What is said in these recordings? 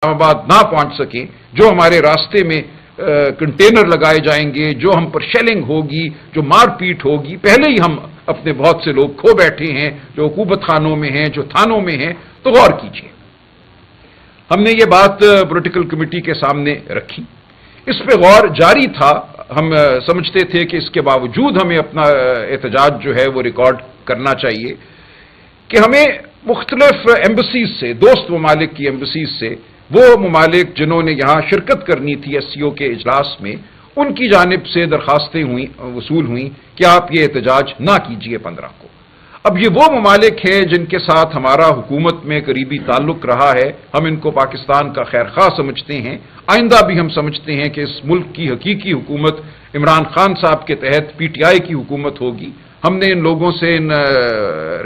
اسلام آباد نہ پہنچ سکیں، جو ہمارے راستے میں کنٹینر لگائے جائیں گے، جو ہم پر شیلنگ ہوگی، جو مار پیٹ ہوگی، پہلے ہی ہم اپنے بہت سے لوگ کھو بیٹھے ہیں، جو حکومت خانوں میں ہیں، جو تھانوں میں ہیں، تو غور کیجیے۔ ہم نے یہ بات پولیٹیکل کمیٹی کے سامنے رکھی، اس پہ غور جاری تھا۔ ہم سمجھتے تھے کہ اس کے باوجود ہمیں اپنا احتجاج جو ہے وہ ریکارڈ کرنا چاہیے، کہ ہمیں مختلف ایمبسیز سے، دوست ممالک کی ایمبسیز سے، وہ ممالک جنہوں نے یہاں شرکت کرنی تھی ایس سی او کے اجلاس میں، ان کی جانب سے درخواستیں وصول ہوئیں کہ آپ یہ احتجاج نہ کیجیے 15 کو۔ اب یہ وہ ممالک ہیں جن کے ساتھ ہمارا حکومت میں قریبی تعلق رہا ہے، ہم ان کو پاکستان کا خیر خواہ سمجھتے ہیں، آئندہ بھی ہم سمجھتے ہیں کہ اس ملک کی حقیقی حکومت عمران خان صاحب کے تحت پی ٹی آئی کی حکومت ہوگی۔ ہم نے ان لوگوں سے، ان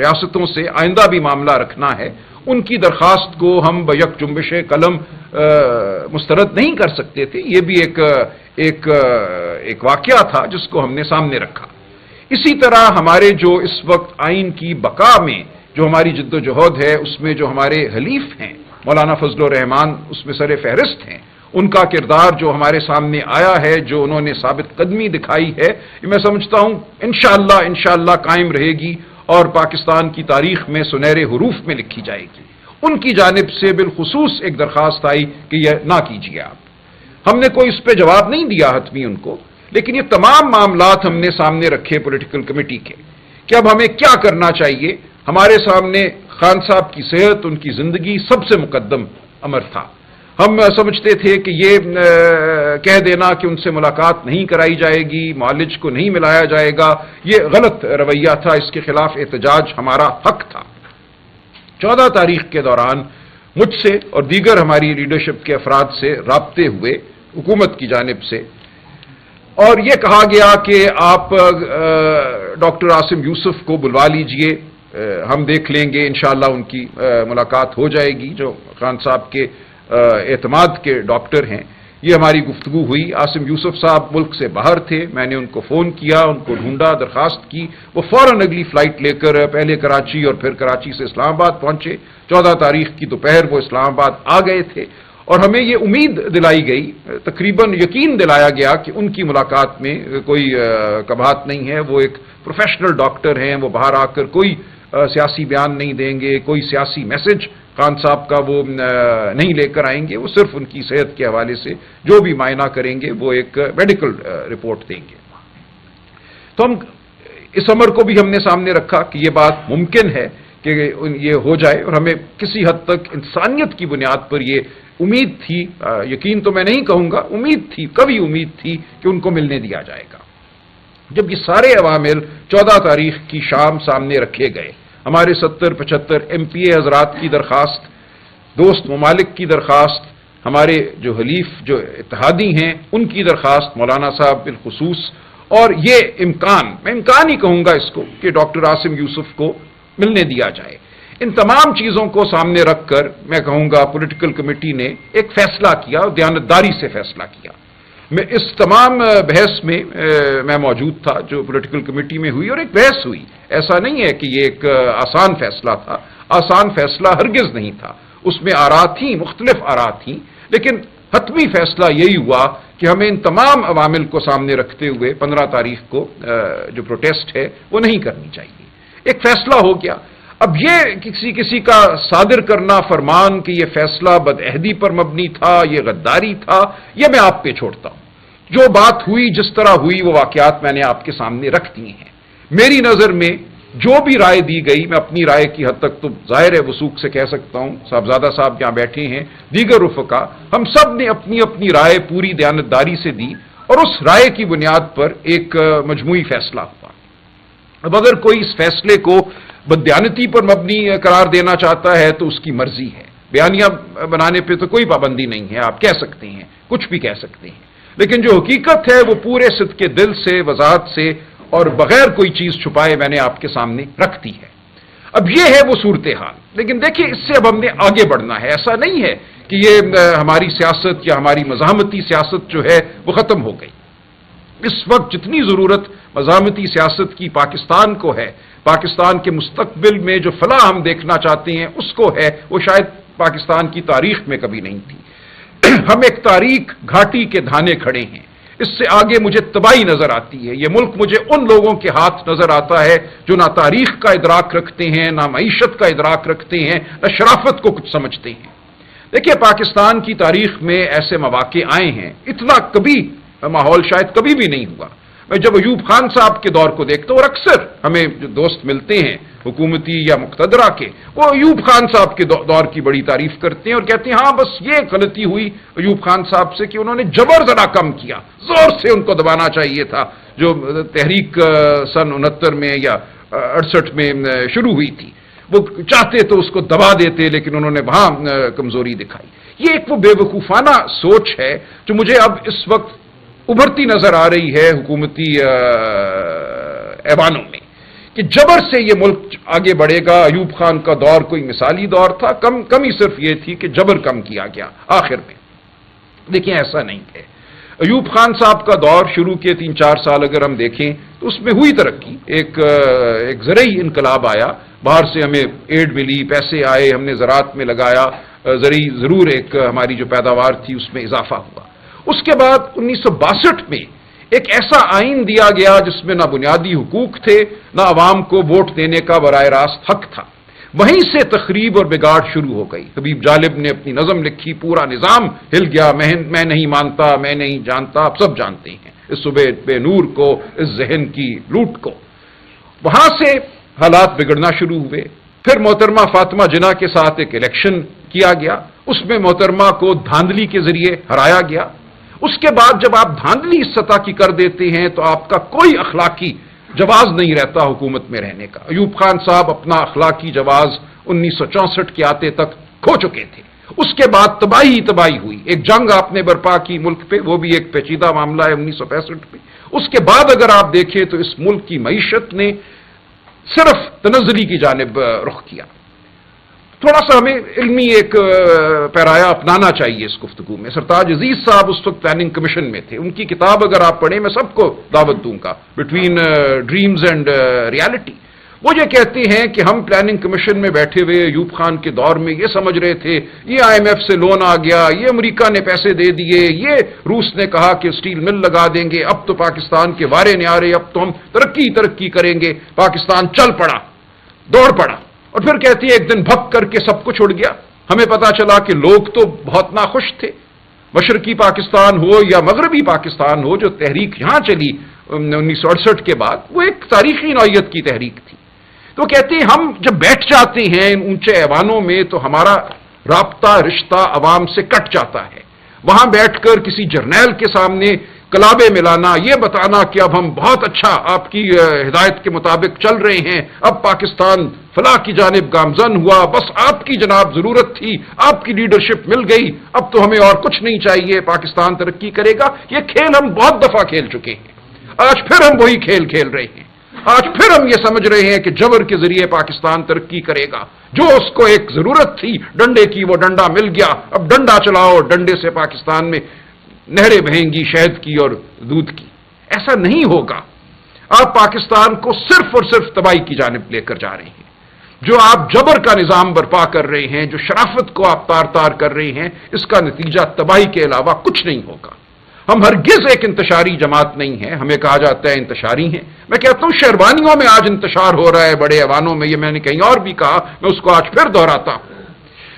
ریاستوں سے آئندہ بھی معاملہ رکھنا ہے۔ ان کی درخواست کو ہم بیک جنبش قلم مسترد نہیں کر سکتے تھے، یہ بھی ایک واقعہ تھا جس کو ہم نے سامنے رکھا۔ اسی طرح ہمارے جو اس وقت آئین کی بقا میں جو ہماری جد و جہد ہے، اس میں جو ہمارے حلیف ہیں مولانا فضل الرحمان اس میں سر فہرست ہیں، ان کا کردار جو ہمارے سامنے آیا ہے، جو انہوں نے ثابت قدمی دکھائی ہے، یہ میں سمجھتا ہوں انشاءاللہ قائم رہے گی اور پاکستان کی تاریخ میں سنہرے حروف میں لکھی جائے گی۔ ان کی جانب سے بالخصوص ایک درخواست آئی کہ یہ نہ کیجیے آپ۔ ہم نے کوئی اس پہ جواب نہیں دیا حتمی ان کو، لیکن یہ تمام معاملات ہم نے سامنے رکھے پولیٹیکل کمیٹی کے کہ اب ہمیں کیا کرنا چاہیے۔ ہمارے سامنے خان صاحب کی صحت، ان کی زندگی سب سے مقدم امر تھا۔ ہم سمجھتے تھے کہ یہ کہہ دینا کہ ان سے ملاقات نہیں کرائی جائے گی، معالج کو نہیں ملایا جائے گا، یہ غلط رویہ تھا، اس کے خلاف احتجاج ہمارا حق تھا۔ 14 تاریخ کے دوران مجھ سے اور دیگر ہماری لیڈرشپ کے افراد سے رابطے ہوئے حکومت کی جانب سے، اور یہ کہا گیا کہ آپ ڈاکٹر عاصم یوسف کو بلوا لیجئے، ہم دیکھ لیں گے، انشاءاللہ ان کی ملاقات ہو جائے گی، جو خان صاحب کے اعتماد کے ڈاکٹر ہیں۔ یہ ہماری گفتگو ہوئی۔ عاصم یوسف صاحب ملک سے باہر تھے، میں نے ان کو فون کیا، ان کو ڈھونڈا، درخواست کی، وہ فوراً اگلی فلائٹ لے کر پہلے کراچی اور پھر کراچی سے اسلام آباد پہنچے۔ 14 تاریخ کی دوپہر وہ اسلام آباد آ گئے تھے، اور ہمیں یہ امید دلائی گئی، تقریباً یقین دلایا گیا کہ ان کی ملاقات میں کوئی کباہت نہیں ہے، وہ ایک پروفیشنل ڈاکٹر ہیں، وہ باہر آ کر کوئی سیاسی بیان نہیں دیں گے، کوئی سیاسی میسج خان صاحب کا وہ نہیں لے کر آئیں گے، وہ صرف ان کی صحت کے حوالے سے جو بھی معائنہ کریں گے وہ ایک میڈیکل رپورٹ دیں گے۔ تو ہم اس امر کو بھی ہم نے سامنے رکھا کہ یہ بات ممکن ہے کہ یہ ہو جائے، اور ہمیں کسی حد تک انسانیت کی بنیاد پر یہ امید تھی، یقین تو میں نہیں کہوں گا، امید تھی، کبھی امید تھی کہ ان کو ملنے دیا جائے گا۔ جب یہ سارے عوامل 14 تاریخ کی شام سامنے رکھے گئے، ہمارے 70-75 ایم پی اے حضرات کی درخواست، دوست ممالک کی درخواست، ہمارے جو حلیف جو اتحادی ہیں ان کی درخواست، مولانا صاحب بالخصوص، اور یہ امکان، میں امکان ہی کہوں گا اس کو، کہ ڈاکٹر عاصم یوسف کو ملنے دیا جائے، ان تمام چیزوں کو سامنے رکھ کر میں کہوں گا پولیٹیکل کمیٹی نے ایک فیصلہ کیا، دیانتداری سے فیصلہ کیا۔ میں اس تمام بحث میں میں موجود تھا جو پولیٹیکل کمیٹی میں ہوئی، اور ایک بحث ہوئی، ایسا نہیں ہے کہ یہ ایک آسان فیصلہ تھا، آسان فیصلہ ہرگز نہیں تھا، اس میں آراء تھیں، مختلف آراء تھیں، لیکن حتمی فیصلہ یہی ہوا کہ ہمیں ان تمام عوامل کو سامنے رکھتے ہوئے 15 تاریخ کو جو پروٹیسٹ ہے وہ نہیں کرنی چاہیے۔ ایک فیصلہ ہو گیا۔ اب یہ کسی کا صادر کرنا فرمان کہ یہ فیصلہ بدعہدی پر مبنی تھا، یہ غداری تھا، یہ میں آپ پہ چھوڑتا ہوں۔ جو بات ہوئی، جس طرح ہوئی، وہ واقعات میں نے آپ کے سامنے رکھ دیے ہیں۔ میری نظر میں جو بھی رائے دی گئی، میں اپنی رائے کی حد تک تو ظاہر ہے وثوق سے کہہ سکتا ہوں، صاحبزادہ صاحب یہاں بیٹھے ہیں، دیگر رفقا، ہم سب نے اپنی اپنی رائے پوری دیانتداری سے دی، اور اس رائے کی بنیاد پر ایک مجموعی فیصلہ ہوا۔ اب اگر کوئی اس فیصلے کو بددیانتی پر مبنی قرار دینا چاہتا ہے تو اس کی مرضی ہے، بیانیہ بنانے پہ تو کوئی پابندی نہیں ہے، آپ کہہ سکتے ہیں، کچھ بھی کہہ سکتے ہیں، لیکن جو حقیقت ہے وہ پورے صدق کے دل سے، وضاحت سے اور بغیر کوئی چیز چھپائے میں نے آپ کے سامنے رکھ دی ہے۔ اب یہ ہے وہ صورتحال، لیکن دیکھیں اس سے اب ہم نے آگے بڑھنا ہے۔ ایسا نہیں ہے کہ یہ ہماری سیاست یا ہماری مزاحمتی سیاست جو ہے وہ ختم ہو گئی۔ اس وقت جتنی ضرورت مزاحمتی سیاست کی پاکستان کو ہے، پاکستان کے مستقبل میں جو فلاح ہم دیکھنا چاہتے ہیں اس کو ہے، وہ شاید پاکستان کی تاریخ میں کبھی نہیں تھی۔ ہم ایک تاریخ گھاٹی کے دھانے کھڑے ہیں، اس سے آگے مجھے تباہی نظر آتی ہے۔ یہ ملک مجھے ان لوگوں کے ہاتھ نظر آتا ہے جو نہ تاریخ کا ادراک رکھتے ہیں، نہ معیشت کا ادراک رکھتے ہیں، نہ شرافت کو کچھ سمجھتے ہیں۔ دیکھیے، پاکستان کی تاریخ میں ایسے مواقع آئے ہیں، اتنا کبھی ماحول شاید کبھی بھی نہیں ہوا۔ میں جب ایوب خان صاحب کے دور کو دیکھتا ہوں، اور اکثر ہمیں جو دوست ملتے ہیں حکومتی یا مقتدرہ کے، وہ ایوب خان صاحب کے دور کی بڑی تعریف کرتے ہیں اور کہتے ہیں ہاں بس یہ غلطی ہوئی ایوب خان صاحب سے کہ انہوں نے جبر ذرا کم کیا، زور سے ان کو دبانا چاہیے تھا، جو تحریک سن 69 میں یا 68 میں شروع ہوئی تھی، وہ چاہتے تو اس کو دبا دیتے، لیکن انہوں نے وہاں کمزوری دکھائی۔ یہ ایک وہ بے وقوفانہ سوچ ہے جو مجھے اب اس وقت ابھرتی نظر آ رہی ہے حکومتی ایوانوں میں، کہ جبر سے یہ ملک آگے بڑھے گا۔ ایوب خان کا دور کوئی مثالی دور تھا، کمی صرف یہ تھی کہ جبر کم کیا گیا آخر میں۔ دیکھیں، ایسا نہیں ہے۔ ایوب خان صاحب کا دور شروع کے 3-4 سال اگر ہم دیکھیں تو اس میں ہوئی ترقی، ایک زرعی انقلاب آیا، باہر سے ہمیں ایڈ ملی، پیسے آئے، ہم نے زراعت میں لگایا، زرعی ضرور ایک ہماری جو پیداوار تھی اس میں اضافہ ہوا۔ اس کے بعد 1962 میں ایک ایسا آئین دیا گیا جس میں نہ بنیادی حقوق تھے، نہ عوام کو ووٹ دینے کا براہ راست حق تھا۔ وہیں سے تخریب اور بگاڑ شروع ہو گئی۔ حبیب جالب نے اپنی نظم لکھی، پورا نظام ہل گیا، میں نہیں مانتا، میں نہیں جانتا، آپ سب جانتے ہیں اس صبح بے نور کو، اس ذہن کی لوٹ کو۔ وہاں سے حالات بگڑنا شروع ہوئے۔ پھر محترمہ فاطمہ جناح کے ساتھ ایک الیکشن کیا گیا، اس میں محترمہ کو دھاندلی کے ذریعے ہرایا گیا۔ اس کے بعد جب آپ دھاندلی اس سطح کی کر دیتے ہیں تو آپ کا کوئی اخلاقی جواز نہیں رہتا حکومت میں رہنے کا۔ ایوب خان صاحب اپنا اخلاقی جواز 1964 کے آتے تک کھو چکے تھے۔ اس کے بعد تباہی ہوئی، ایک جنگ آپ نے برپا کی ملک پہ، وہ بھی ایک پیچیدہ معاملہ ہے 1965 میں۔ اس کے بعد اگر آپ دیکھیں تو اس ملک کی معیشت نے صرف تنزلی کی جانب رخ کیا۔ تھوڑا سا ہمیں علمی ایک پیرایا اپنانا چاہیے اس گفتگو میں۔ سرتاج عزیز صاحب اس وقت پلاننگ کمیشن میں تھے، ان کی کتاب اگر آپ پڑھیں، میں سب کو دعوت دوں گا، بٹوین ڈریمز اینڈ ریالٹی۔ وہ یہ کہتے ہیں کہ ہم پلاننگ کمیشن میں بیٹھے ہوئے ایوب خان کے دور میں یہ سمجھ رہے تھے یہ IMF سے لون آ گیا، یہ امریکہ نے پیسے دے دیے، یہ روس نے کہا کہ سٹیل مل لگا دیں گے، اب تو پاکستان کے وارے نیارے، اب تو ہم ترقی کریں گے۔ پاکستان چل پڑا، دوڑ پڑا، اور پھر کہتی ہے ایک دن بھگ کر کے سب کچھ اڑ گیا۔ ہمیں پتا چلا کہ لوگ تو بہت ناخوش تھے۔ مشرقی پاکستان ہو یا مغربی پاکستان ہو، جو تحریک یہاں چلی 1968 کے بعد، وہ ایک تاریخی نوعیت کی تحریک تھی۔ تو کہتے ہیں ہم جب بیٹھ جاتے ہیں ان اونچے ایوانوں میں تو ہمارا رابطہ رشتہ عوام سے کٹ جاتا ہے۔ وہاں بیٹھ کر کسی جرنیل کے سامنے کلابے ملانا، یہ بتانا کہ اب ہم بہت اچھا آپ کی ہدایت کے مطابق چل رہے ہیں، اب پاکستان فلاح کی جانب گامزن ہوا، بس آپ کی جناب ضرورت تھی، آپ کی لیڈرشپ مل گئی، اب تو ہمیں اور کچھ نہیں چاہیے، پاکستان ترقی کرے گا۔ یہ کھیل ہم بہت دفعہ کھیل چکے ہیں، آج پھر ہم وہی کھیل کھیل رہے ہیں۔ آج پھر ہم یہ سمجھ رہے ہیں کہ جبر کے ذریعے پاکستان ترقی کرے گا۔ جو اس کو ایک ضرورت تھی ڈنڈے کی، وہ ڈنڈا مل گیا، اب ڈنڈا چلاؤ، ڈنڈے سے پاکستان میں نہریں بہیں گی شہد کی اور دودھ کی۔ ایسا نہیں ہوگا۔ آپ پاکستان کو صرف اور صرف تباہی کی جانب لے کر جا رہے ہیں۔ جو آپ جبر کا نظام برپا کر رہے ہیں، جو شرافت کو آپ تار کر رہے ہیں، اس کا نتیجہ تباہی کے علاوہ کچھ نہیں ہوگا۔ ہم ہرگز ایک انتشاری جماعت نہیں ہیں، ہمیں کہا جاتا ہے انتشاری ہیں۔ میں کہتا ہوں شہروانیوں میں آج انتشار ہو رہا ہے، بڑے ایوانوں میں، یہ میں نے کہیں اور بھی کہا، میں اس کو آج پھر دہراتا ہوں۔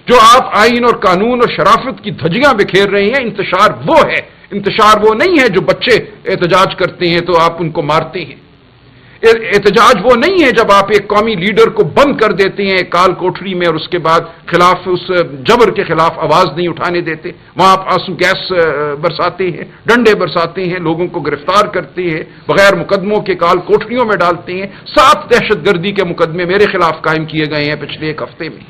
جو آپ آئین اور قانون اور شرافت کی دھجیاں بکھیر رہے ہیں، انتشار وہ ہے، انتشار وہ نہیں ہے جو بچے احتجاج کرتے ہیں تو آپ ان کو مارتے ہیں۔ احتجاج وہ نہیں ہے جب آپ ایک قومی لیڈر کو بند کر دیتے ہیں کال کوٹری میں اور اس کے بعد خلاف اس جبر کے خلاف آواز نہیں اٹھانے دیتے، وہاں آپ آنسو گیس برساتے ہیں، ڈنڈے برساتے ہیں، لوگوں کو گرفتار کرتے ہیں، بغیر مقدموں کے کال کوٹریوں میں ڈالتے ہیں۔ 7 دہشت گردی کے مقدمے میرے خلاف قائم کیے گئے ہیں پچھلے ایک ہفتے میں۔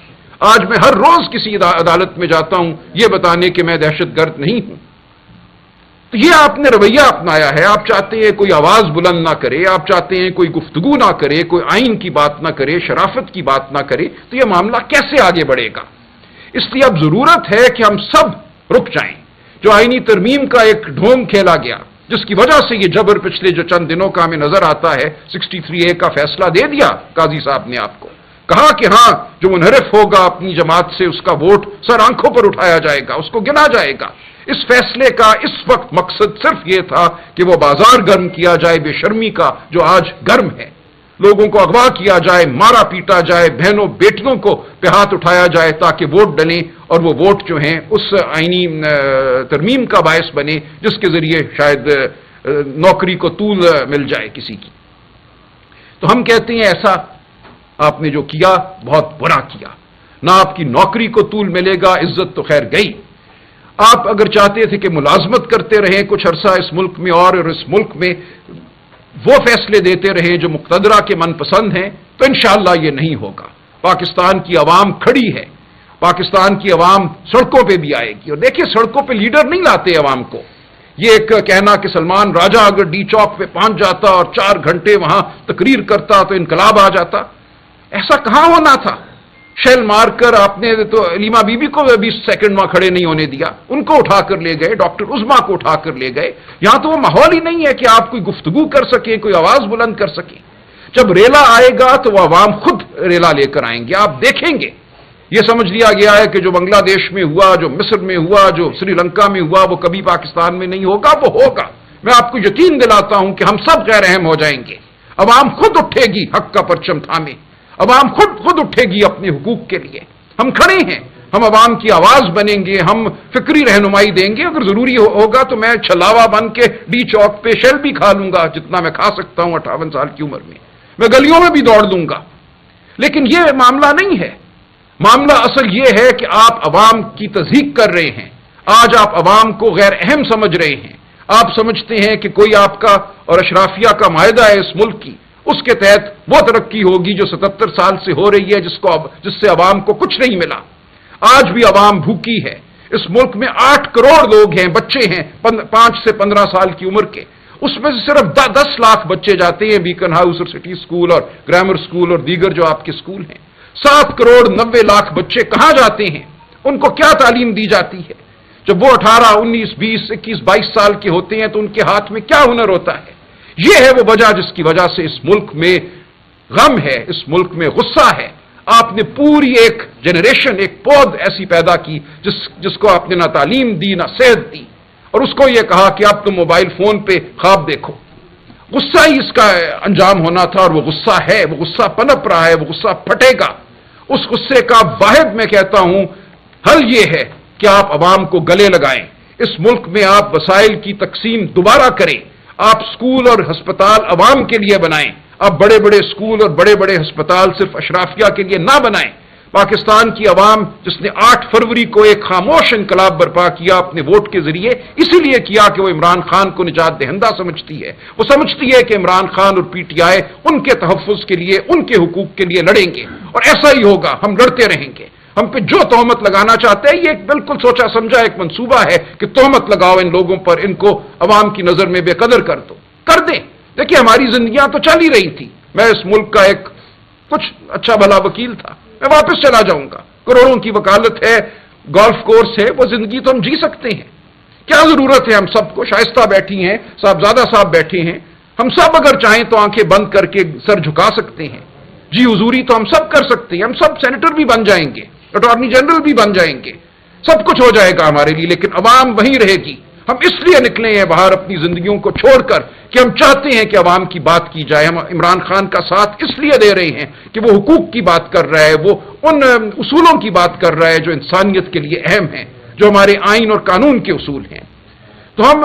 آج میں ہر روز کسی عدالت میں جاتا ہوں یہ بتانے کہ میں دہشت گرد نہیں ہوں۔ تو یہ آپ نے رویہ اپنایا ہے، آپ چاہتے ہیں کوئی آواز بلند نہ کرے، آپ چاہتے ہیں کوئی گفتگو نہ کرے، کوئی آئین کی بات نہ کرے، شرافت کی بات نہ کرے، تو یہ معاملہ کیسے آگے بڑھے گا؟ اس لیے اب ضرورت ہے کہ ہم سب رک جائیں۔ جو آئینی ترمیم کا ایک ڈھونگ کھیلا گیا، جس کی وجہ سے یہ جبر پچھلے جو چند دنوں کا ہمیں نظر آتا ہے، 63A کا فیصلہ دے دیا قاضی صاحب نے آپ کو، کہا کہ ہاں جو منحرف ہوگا اپنی جماعت سے اس کا ووٹ سر آنکھوں پر اٹھایا جائے گا، اس کو گنا جائے گا۔ اس فیصلے کا اس وقت مقصد صرف یہ تھا کہ وہ بازار گرم کیا جائے بے شرمی کا جو آج گرم ہے، لوگوں کو اغوا کیا جائے، مارا پیٹا جائے، بہنوں بیٹیوں کو پہ ہاتھ اٹھایا جائے تاکہ ووٹ ڈلیں اور وہ ووٹ جو ہیں اس آئینی ترمیم کا باعث بنے جس کے ذریعے شاید نوکری کو طول مل جائے کسی کی۔ تو ہم کہتے ہیں ایسا آپ نے جو کیا بہت برا کیا، نہ آپ کی نوکری کو طول ملے گا، عزت تو خیر گئی۔ آپ اگر چاہتے تھے کہ ملازمت کرتے رہیں کچھ عرصہ اس ملک میں اور اس ملک میں وہ فیصلے دیتے رہیں جو مقتدرہ کے من پسند ہیں، تو انشاءاللہ یہ نہیں ہوگا۔ پاکستان کی عوام کھڑی ہے، پاکستان کی عوام سڑکوں پہ بھی آئے گی، اور دیکھیے سڑکوں پہ لیڈر نہیں لاتے عوام کو۔ یہ ایک کہنا کہ سلمان راجہ اگر ڈی چوک پہ پہنچ جاتا اور 4 گھنٹے وہاں تقریر کرتا تو انقلاب آ جاتا، ایسا کہاں ہونا تھا؟ شیل مار کر آپ نے تو علیمہ بی بی کو 20 سیکنڈ وہاں کھڑے نہیں ہونے دیا، ان کو اٹھا کر لے گئے، ڈاکٹر عظما کو اٹھا کر لے گئے۔ یہاں تو وہ ماحول ہی نہیں ہے کہ آپ کوئی گفتگو کر سکیں، کوئی آواز بلند کر سکیں۔ جب ریلا آئے گا تو وہ عوام خود ریلا لے کر آئیں گے، آپ دیکھیں گے۔ یہ سمجھ لیا گیا ہے کہ جو بنگلہ دیش میں ہوا، جو مصر میں ہوا، جو سری لنکا میں ہوا، وہ کبھی پاکستان میں نہیں ہوگا، وہ ہوگا۔ میں آپ کو یقین دلاتا ہوں کہ ہم سب غیر اہم ہو جائیں گے، عوام خود اٹھے گی حق کا پرچم تھامے، عوام خود اٹھے گی اپنے حقوق کے لیے۔ ہم کھڑے ہیں، ہم عوام کی آواز بنیں گے، ہم فکری رہنمائی دیں گے۔ اگر ضروری ہوگا تو میں چھلاوا بن کے ڈی چوک پہ شیل بھی کھا لوں گا، جتنا میں کھا سکتا ہوں 58 سال کی عمر میں گلیوں میں بھی دوڑ لوں گا۔ لیکن یہ معاملہ نہیں ہے، معاملہ اصل یہ ہے کہ آپ عوام کی تضحیک کر رہے ہیں، آج آپ عوام کو غیر اہم سمجھ رہے ہیں۔ آپ سمجھتے ہیں کہ کوئی آپ کا اور اشرافیہ کا معاہدہ ہے اس ملک کی، اس کے تحت وہ ترقی ہوگی جو 77 سال سے ہو رہی ہے، جس سے عوام کو کچھ نہیں ملا۔ آج بھی عوام بھوکی ہے۔ اس ملک میں 8 کروڑ لوگ ہیں، بچے ہیں 5 سے 15 سال کی عمر کے، اس میں سے صرف 10 لاکھ بچے جاتے ہیں بیکن ہاؤس اور سٹی سکول اور گرامر سکول اور دیگر جو آپ کے سکول ہیں۔ 7 کروڑ 90 لاکھ بچے کہاں جاتے ہیں؟ ان کو کیا تعلیم دی جاتی ہے؟ جب وہ 18 19 20 21 22 سال کے ہوتے ہیں تو ان کے ہاتھ میں کیا ہنر ہوتا ہے؟ یہ ہے وہ وجہ جس کی وجہ سے اس ملک میں غم ہے، اس ملک میں غصہ ہے۔ آپ نے پوری ایک جنریشن، ایک پود ایسی پیدا کی جس کو آپ نے نہ تعلیم دی نہ صحت دی، اور اس کو یہ کہا کہ اب تم موبائل فون پہ خواب دیکھو۔ غصہ ہی اس کا انجام ہونا تھا، اور وہ غصہ ہے، وہ غصہ پنپ رہا ہے، وہ غصہ پھٹے گا۔ اس غصے کا واحد میں کہتا ہوں حل یہ ہے کہ آپ عوام کو گلے لگائیں، اس ملک میں آپ وسائل کی تقسیم دوبارہ کریں، آپ سکول اور ہسپتال عوام کے لیے بنائیں، آپ بڑے بڑے سکول اور بڑے بڑے ہسپتال صرف اشرافیہ کے لیے نہ بنائیں۔ پاکستان کی عوام جس نے 8 فروری کو ایک خاموش انقلاب برپا کیا اپنے ووٹ کے ذریعے، اسی لیے کیا کہ وہ عمران خان کو نجات دہندہ سمجھتی ہے، وہ سمجھتی ہے کہ عمران خان اور پی ٹی آئی ان کے تحفظ کے لیے، ان کے حقوق کے لیے لڑیں گے، اور ایسا ہی ہوگا، ہم لڑتے رہیں گے۔ ہم پہ جو تہمت لگانا چاہتے ہیں یہ ایک بالکل سوچا سمجھا ایک منصوبہ ہے کہ تہمت لگاؤ ان لوگوں پر، ان کو عوام کی نظر میں بے قدر کر دو، کر دیں۔ دیکھیے ہماری زندگیاں تو چل ہی رہی تھی، میں اس ملک کا ایک کچھ اچھا بھلا وکیل تھا، میں واپس چلا جاؤں گا، کروڑوں کی وکالت ہے، گولف کورس ہے، وہ زندگی تو ہم جی سکتے ہیں۔ کیا ضرورت ہے ہم سب کو؟ شائستہ بیٹھی ہیں، صاحبزادہ صاحب بیٹھے ہیں، ہم سب اگر چاہیں تو آنکھیں بند کر کے سر جھکا سکتے ہیں، جی حضوری تو ہم سب کر سکتے ہیں، ہم سب سینیٹر بھی بن جائیں گے، اٹارنی جنرل بھی بن جائیں گے، سب کچھ ہو جائے گا ہمارے لیے، لیکن عوام وہیں رہے گی۔ ہم اس لیے نکلے ہیں باہر اپنی زندگیوں کو چھوڑ کر کہ ہم چاہتے ہیں کہ عوام کی بات کی جائے۔ ہم عمران خان کا ساتھ اس لیے دے رہے ہیں کہ وہ حقوق کی بات کر رہا ہے، وہ ان اصولوں کی بات کر رہا ہے جو انسانیت کے لیے اہم ہیں، جو ہمارے آئین اور قانون کے اصول ہیں۔ تو ہم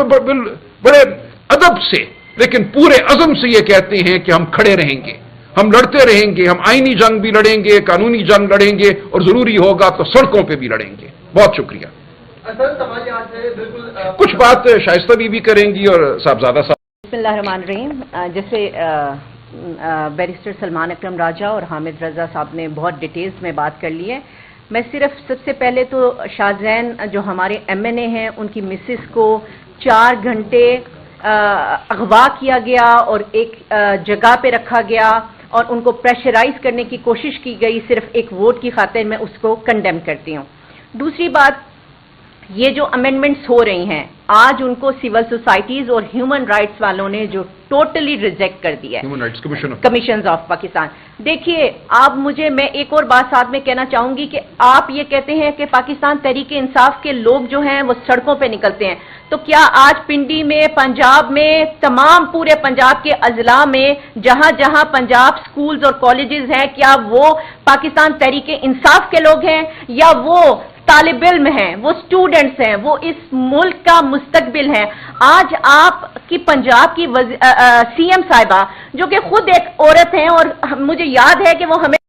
بڑے ادب سے لیکن پورے عزم سے یہ کہتے ہیں کہ ہم کھڑے رہیں گے، ہم لڑتے رہیں گے، ہم آئینی جنگ بھی لڑیں گے، قانونی جنگ لڑیں گے، اور ضروری ہوگا تو سڑکوں پہ بھی لڑیں گے۔ بہت شکریہ۔ کچھ بات شائستہ بھی کریں گی اور صاحبزادہ صاحب۔ بسم اللہ الرحمن الرحیم۔ جیسے بیرسٹر سلمان اکرم راجہ اور حامد رضا صاحب نے بہت ڈیٹیلز میں بات کر لی ہے، میں صرف سب سے پہلے تو شاہ زین جو ہمارے ایم این اے ہیں ان کی مسز کو 4 گھنٹے اغوا کیا گیا اور ایک جگہ پہ رکھا گیا اور ان کو پریشرائز کرنے کی کوشش کی گئی صرف ایک ووٹ کی خاطر، میں اس کو کنڈیم کرتی ہوں۔ دوسری بات، یہ جو امینڈمنٹس ہو رہی ہیں آج ان کو سول سوسائٹیز اور ہیومن رائٹس والوں نے جو ٹوٹلی ریجیکٹ کر دیا ہے، human rights commissions of Pakistan. دیکھیے آپ میں ایک اور بات ساتھ میں کہنا چاہوں گی کہ آپ یہ کہتے ہیں کہ پاکستان تحریک انصاف کے لوگ جو ہیں وہ سڑکوں پہ نکلتے ہیں، تو کیا آج پنڈی میں، پنجاب میں، تمام پورے پنجاب کے اضلاع میں جہاں جہاں پنجاب سکولز اور کالجز ہیں، کیا وہ پاکستان تحریک انصاف کے لوگ ہیں یا وہ طالب علم ہیں، وہ اسٹوڈنٹس ہیں، وہ اس ملک کا مستقبل ہیں؟ آج آپ کی پنجاب کی سی ایم صاحبہ جو کہ خود ایک عورت ہیں، اور مجھے یاد ہے کہ وہ ہمیں